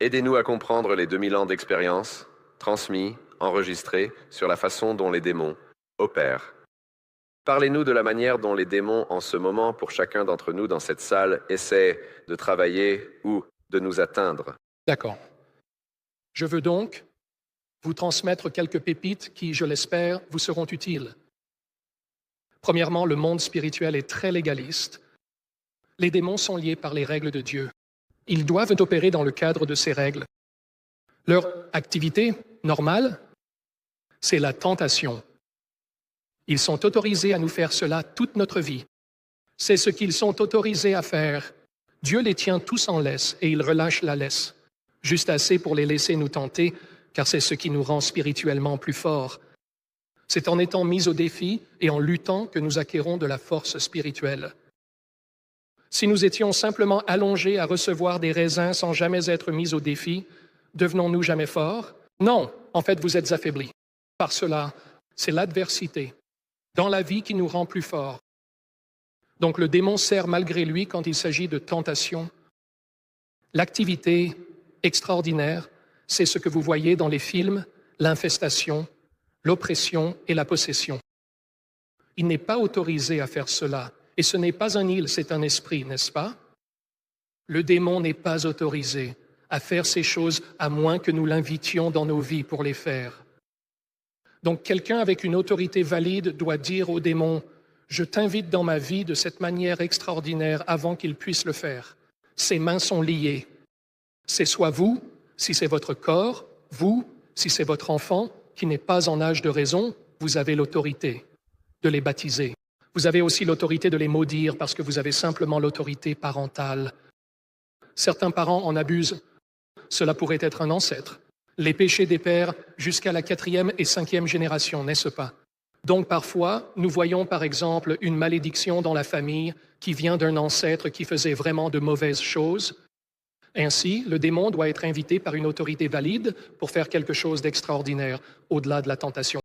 Aidez-nous à comprendre les 2000 ans d'expérience, transmis, enregistrés, sur la façon dont les démons opèrent. Parlez-nous de la manière dont les démons, en ce moment, pour chacun d'entre nous dans cette salle, essaient de travailler ou de nous atteindre. D'accord. Je veux donc vous transmettre quelques pépites qui, je l'espère, vous seront utiles. Premièrement, le monde spirituel est très légaliste. Les démons sont liés par les règles de Dieu. Ils doivent opérer dans le cadre de ces règles. Leur activité normale, c'est la tentation. Ils sont autorisés à nous faire cela toute notre vie. C'est ce qu'ils sont autorisés à faire. Dieu les tient tous en laisse et il relâche la laisse, juste assez pour les laisser nous tenter, car c'est ce qui nous rend spirituellement plus forts. C'est en étant mis au défi et en luttant que nous acquérons de la force spirituelle. Si nous étions simplement allongés à recevoir des raisins sans jamais être mis au défi, devenons-nous jamais forts? Non, en fait, vous êtes affaiblis. Par cela, c'est l'adversité dans la vie qui nous rend plus forts. Donc le démon sert malgré lui quand il s'agit de tentation. L'activité extraordinaire, c'est ce que vous voyez dans les films, l'infestation, l'oppression et la possession. Il n'est pas autorisé à faire cela. Et ce n'est pas un il, c'est un esprit, n'est-ce pas? Le démon n'est pas autorisé à faire ces choses à moins que nous l'invitions dans nos vies pour les faire. Donc quelqu'un avec une autorité valide doit dire au démon « Je t'invite dans ma vie de cette manière extraordinaire avant qu'il puisse le faire. » Ses mains sont liées. C'est soit vous, si c'est votre corps, vous, si c'est votre enfant, qui n'est pas en âge de raison, vous avez l'autorité de les baptiser. Vous avez aussi l'autorité de les maudire parce que vous avez simplement l'autorité parentale. Certains parents en abusent. Cela pourrait être un ancêtre. Les péchés des pères jusqu'à la 4e et 5e génération, n'est-ce pas? Donc parfois, nous voyons par exemple une malédiction dans la famille qui vient d'un ancêtre qui faisait vraiment de mauvaises choses. Ainsi, le démon doit être invité par une autorité valide pour faire quelque chose d'extraordinaire au-delà de la tentation.